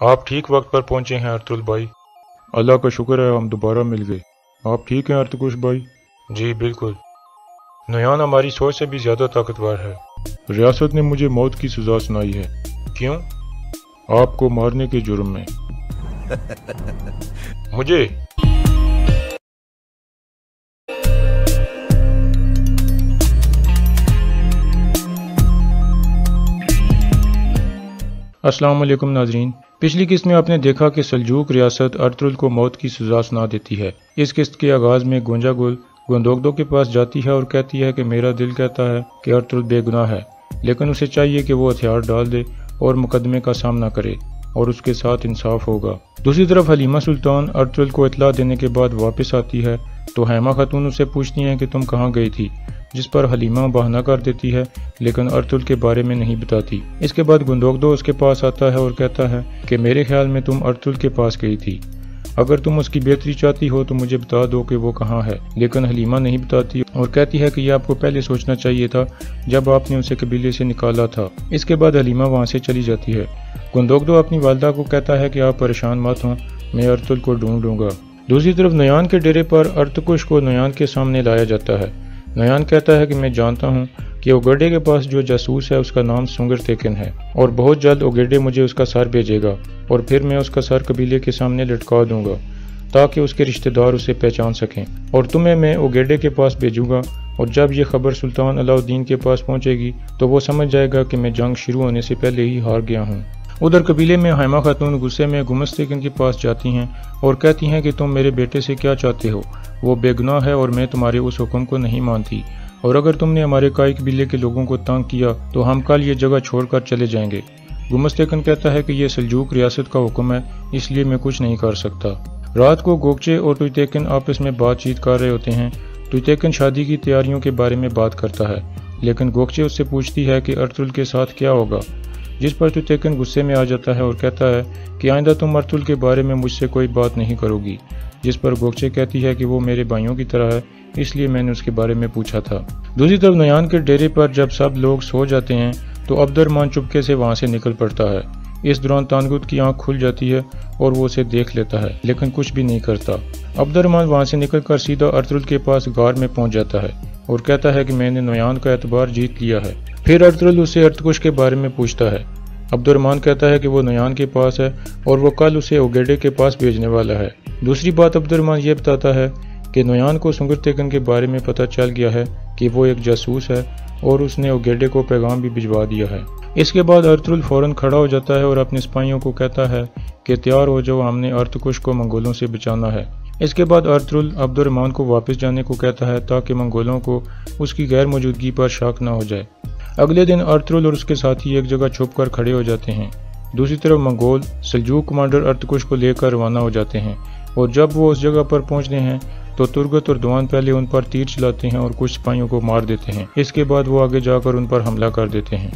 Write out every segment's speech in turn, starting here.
آپ ٹھیک وقت پر پہنچے ہیں ارطغرل بھائی۔ اللہ کا شکر ہے ہم دوبارہ مل گئے۔ آپ ٹھیک ہیں ارطغرل بھائی؟ جی بالکل۔ نویان ہماری سوچ سے بھی زیادہ طاقتور ہے۔ ریاست نے مجھے موت کی سزا سنائی ہے۔ کیوں؟ آپ کو مارنے کے جرم میں۔ مجھے؟ السلام علیکم ناظرین۔ پچھلی قسط میں آپ نے دیکھا کہ سلجوق ریاست ارطغرل کو موت کی سزا سنا دیتی ہے۔ اس قسط کے آغاز میں گونجا گل گندوگدو کے پاس جاتی ہے اور کہتی ہے کہ میرا دل کہتا ہے کہ ارطغرل بے گناہ ہے، لیکن اسے چاہیے کہ وہ ہتھیار ڈال دے اور مقدمے کا سامنا کرے اور اس کے ساتھ انصاف ہوگا۔ دوسری طرف حلیمہ سلطان ارطغرل کو اطلاع دینے کے بعد واپس آتی ہے تو حیمہ خاتون اسے پوچھتی ہیں کہ تم کہاں گئی تھی، جس پر حلیمہ بہانہ کر دیتی ہے لیکن ارطغرل کے بارے میں نہیں بتاتی۔ اس کے بعد گندوگدو اس کے پاس آتا ہے اور کہتا ہے کہ میرے خیال میں تم ارطغرل کے پاس گئی تھی، اگر تم اس کی بہتری چاہتی ہو تو مجھے بتا دو کہ وہ کہاں ہے، لیکن حلیمہ نہیں بتاتی اور کہتی ہے کہ یہ آپ کو پہلے سوچنا چاہیے تھا جب آپ نے اسے قبیلے سے نکالا تھا۔ اس کے بعد حلیمہ وہاں سے چلی جاتی ہے۔ گندوگدو اپنی والدہ کو کہتا ہے کہ آپ پریشان مت ہوں، میں ارطغرل کو ڈھونڈوں گا۔ دوسری طرف نیان کے ڈیرے پر ارتکش کو نیان کے سامنے لایا جاتا ہے۔ نیان کہتا ہے کہ میں جانتا ہوں کہ اوگیڈے کے پاس جو جاسوس ہے اس کا نام سنگر تیکن ہے، اور بہت جلد اوگیڈے مجھے اس کا سر بھیجے گا اور پھر میں اس کا سر قبیلے کے سامنے لٹکا دوں گا تاکہ اس کے رشتہ دار اسے پہچان سکیں، اور تمہیں میں اوگیڈے کے پاس بھیجوں گا، اور جب یہ خبر سلطان علاء الدین کے پاس پہنچے گی تو وہ سمجھ جائے گا کہ میں جنگ شروع ہونے سے پہلے ہی ہار گیا ہوں۔ ادھر قبیلے میں حیمہ خاتون غصے میں گمس تیکن کے پاس جاتی ہیں اور کہتی ہیں کہ تم میرے بیٹے سے کیا چاہتے ہو، وہ بے گناہ ہے اور میں تمہارے اس حکم کو نہیں مانتی، اور اگر تم نے ہمارے کائی قبیلے کے لوگوں کو تنگ کیا تو ہم کل یہ جگہ چھوڑ کر چلے جائیں گے۔ گمس تیکن کہتا ہے کہ یہ سلجوق ریاست کا حکم ہے، اس لیے میں کچھ نہیں کر سکتا۔ رات کو گوکچے اور ٹویتیکن آپس میں بات چیت کر رہے ہوتے ہیں۔ ٹویتیکن شادی کی تیاریوں کے بارے میں بات کرتا ہے، لیکن گوکچے اس سے پوچھتی ہے کہ ارطغرل کے ساتھ کیا ہوگا، جس پر ٹویتیکن غصے میں آ جاتا ہے اور کہتا ہے کہ آئندہ تم ارطغرل کے بارے میں مجھ سے کوئی بات نہیں کرو گی، جس پر گوکچے کہتی ہے کہ وہ میرے بھائیوں کی طرح ہے، اس لیے میں نے اس کے بارے میں پوچھا تھا۔ دوسری طرف نیان کے ڈیرے پر جب سب لوگ سو جاتے ہیں تو عبد الرحمن چپکے سے وہاں سے نکل پڑتا ہے۔ اس دوران تانگوت کی آنکھ کھل جاتی ہے اور وہ اسے دیکھ لیتا ہے لیکن کچھ بھی نہیں کرتا۔ عبد الرحمن وہاں سے نکل کر سیدھا ارطغرل کے پاس غار میں پہنچ جاتا ہے اور کہتا ہے کہ میں نے نیان کا اعتبار جیت لیا ہے۔ پھر ارطغرل اسے ارتکش کے بارے میں پوچھتا ہے۔ عبد الرحمن کہتا ہے کہ وہ نیان کے پاس ہے اور وہ کل اسے اوگیڈے کے پاس بھیجنے والا ہے۔ دوسری بات عبد الرحمن یہ بتاتا ہے کہ نیان کو سنگر تیکن کے بارے میں پتہ چل گیا ہے کہ وہ ایک جاسوس ہے اور اس نے اوگیڈے کو پیغام بھی بھجوا دیا ہے۔ اس کے بعد ارطغرل فوراً کھڑا ہو جاتا ہے اور اپنے سپاہیوں کو کہتا ہے کہ تیار ہو جاؤ، ہم نے ارتکش کو منگولوں سے بچانا ہے۔ اس کے بعد ارطغرل عبد الرحمن کو واپس جانے کو کہتا ہے تاکہ منگولوں کو اس کی غیر موجودگی پر شک نہ ہو جائے۔ اگلے دن ارطغرل اور اس کے ساتھی ایک جگہ چھپ کر کھڑے ہو جاتے ہیں۔ دوسری طرف منگول سلجوق کمانڈر ارتکش کو لے کر روانہ ہو جاتے ہیں، اور جب وہ اس جگہ پر پہنچتے ہیں تو ترگت اور دوان پہلے ان پر تیر چلاتے ہیں اور کچھ سپاہیوں کو مار دیتے ہیں۔ اس کے بعد وہ آگے جا کر ان پر حملہ کر دیتے ہیں۔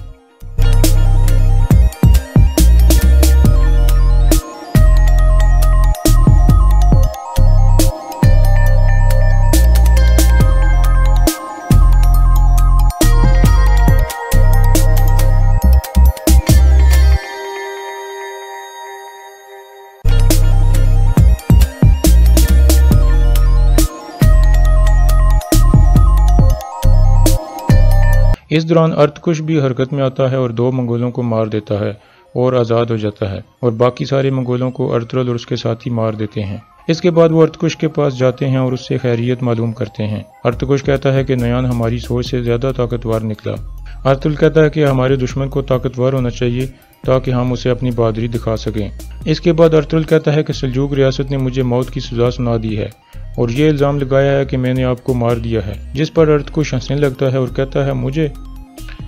اس دوران ارتکش بھی حرکت میں آتا ہے اور 2 منگولوں کو مار دیتا ہے اور آزاد ہو جاتا ہے، اور باقی سارے منگولوں کو ارطغرل اور اس کے ساتھی مار دیتے ہیں۔ اس کے بعد وہ ارتکش کے پاس جاتے ہیں اور اس سے خیریت معلوم کرتے ہیں۔ ارتکش کہتا ہے کہ نیان ہماری سوچ سے زیادہ طاقتور نکلا۔ ارطغرل کہتا ہے کہ ہمارے دشمن کو طاقتور ہونا چاہیے تاکہ ہم اسے اپنی بہادری دکھا سکیں۔ اس کے بعد ارطغرل کہتا ہے کہ سلجوق ریاست نے مجھے موت کی سزا سنا دی ہے اور یہ الزام لگایا ہے کہ میں نے آپ کو مار دیا ہے، جس پر ارتکش ہنسنے لگتا ہے اور کہتا ہے مجھے۔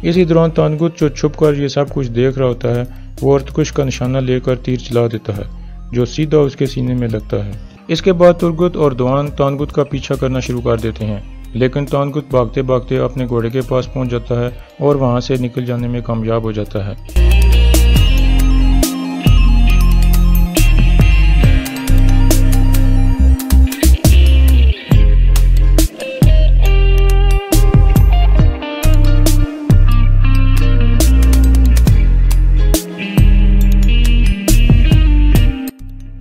اسی دوران تانگوت جو چھپ کر یہ سب کچھ دیکھ رہا ہوتا ہے وہ ارتکش کا نشانہ لے کر تیر چلا دیتا ہے جو سیدھا اس کے سینے میں لگتا ہے۔ اس کے بعد ترگت اور دوان تانگوت کا پیچھا کرنا شروع کر دیتے ہیں، لیکن تانگوت بھاگتے بھاگتے اپنے گھوڑے کے پاس پہنچ جاتا ہے اور وہاں سے نکل جانے میں کامیاب ہو جاتا ہے۔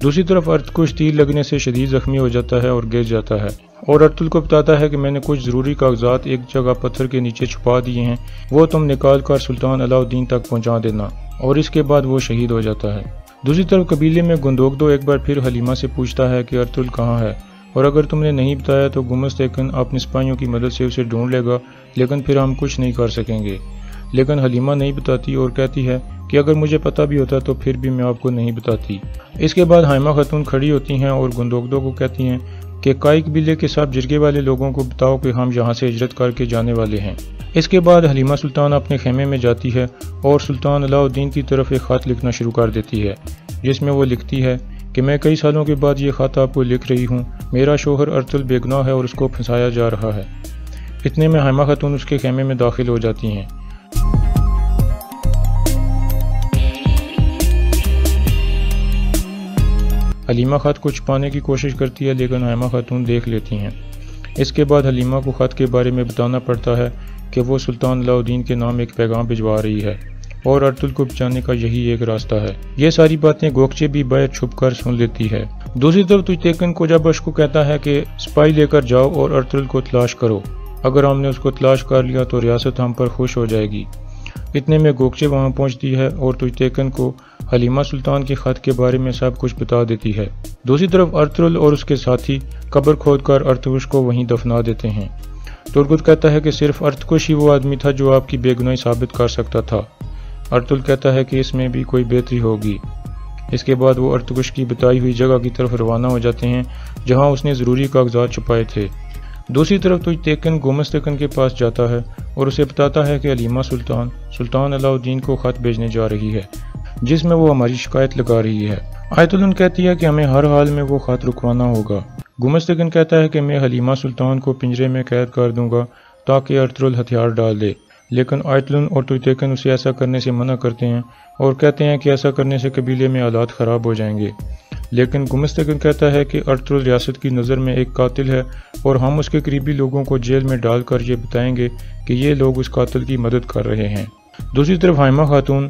دوسری طرف ارتکش تیر لگنے سے شدید زخمی ہو جاتا ہے اور گر جاتا ہے اور ارطغرل کو بتاتا ہے کہ میں نے کچھ ضروری کاغذات ایک جگہ پتھر کے نیچے چھپا دیے ہیں، وہ تم نکال کر سلطان علاء الدین تک پہنچا دینا، اور اس کے بعد وہ شہید ہو جاتا ہے۔ دوسری طرف قبیلے میں گندوگدو ایک بار پھر حلیمہ سے پوچھتا ہے کہ ارطغرل کہاں ہے، اور اگر تم نے نہیں بتایا تو گمستیکن اپنے سپاہیوں کی مدد سے اسے ڈھونڈ لے گا، لیکن پھر ہم کچھ نہیں کر سکیں گے۔ لیکن حلیمہ نہیں بتاتی اور کہتی ہے کہ اگر مجھے پتہ بھی ہوتا تو پھر بھی میں آپ کو نہیں بتاتی۔ اس کے بعد حائمہ خاتون کھڑی ہوتی ہیں اور گندوگدو کو کہتی ہیں کہ کائی قبیلے کے سب جرگے والے لوگوں کو بتاؤ کہ ہم یہاں سے ہجرت کر کے جانے والے ہیں۔ اس کے بعد حلیمہ سلطان اپنے خیمے میں جاتی ہے اور سلطان علاء الدین کی طرف ایک خط لکھنا شروع کر دیتی ہے، جس میں وہ لکھتی ہے کہ میں کئی سالوں کے بعد یہ خط آپ کو لکھ رہی ہوں، میرا شوہر ارطغرل بے گناہ ہے اور اس کو پھنسایا جا رہا ہے۔ اتنے میں حائمہ خاتون اس کے خیمے میں داخل ہو جاتی ہیں۔ حلیمہ خط کو چھپانے کی کوشش کرتی ہے لیکن حائمہ خاتون دیکھ لیتی ہیں۔ اس کے بعد حلیمہ کو خط کے بارے میں بتانا پڑتا ہے کہ وہ سلطان علاء الدین کے نام ایک پیغام بھجوا رہی ہے اور ارطغرل کو بچانے کا یہی ایک راستہ ہے۔ یہ ساری باتیں گوکچے بھی باہر چھپ کر سن لیتی ہے۔ دوسری طرف تجتیکن کوجابش کو کہتا ہے کہ سپاہی لے کر جاؤ اور ارطغرل کو تلاش کرو، اگر ہم نے اس کو تلاش کر لیا تو ریاست ہم پر خوش ہو جائے گی۔ اتنے میں گوکچے وہاں پہنچتی ہے اور تجتیکن کو حلیمہ سلطان کے خط کے بارے میں سب کچھ بتا دیتی ہے۔ دوسری طرف ارطغرل اور اس کے ساتھی قبر کھود کر ارتکش کو وہیں دفنا دیتے ہیں۔ ترگت کہتا ہے کہ صرف ارتکش ہی وہ آدمی تھا جو آپ کی بے گناہی ثابت کر سکتا تھا۔ ارطغرل کہتا ہے کہ اس میں بھی کوئی بہتری ہوگی۔ اس کے بعد وہ ارتکش کی بتائی ہوئی جگہ کی طرف روانہ ہو جاتے ہیں جہاں اس نے ضروری کاغذات چھپائے تھے۔ دوسری طرف تجتیکن گمستیکن کے پاس جاتا ہے اور اسے بتاتا ہے کہ حلیمہ سلطان علاء الدین کو خط بھیجنے جا رہی ہے، جس میں وہ ہماری شکایت لگا رہی ہے۔ آیت الن کہتی ہے کہ ہمیں ہر حال میں وہ خط رکوانا ہوگا۔ گمستیکن کہتا ہے کہ میں حلیمہ سلطان کو پنجرے میں قید کر دوں گا تاکہ ارطغرل ہتھیار ڈال دے، لیکن آیت الن اور تجتیکن اسے ایسا کرنے سے منع کرتے ہیں اور کہتے ہیں کہ ایسا کرنے سے قبیلے میں حالات خراب ہو جائیں گے۔ لیکن گمستیکن کہتا ہے کہ ارطغرل ریاست کی نظر میں ایک قاتل ہے اور ہم اس کے قریبی لوگوں کو جیل میں ڈال کر یہ بتائیں گے کہ یہ لوگ اس قاتل کی مدد کر رہے ہیں۔ دوسری طرف حائمہ خاتون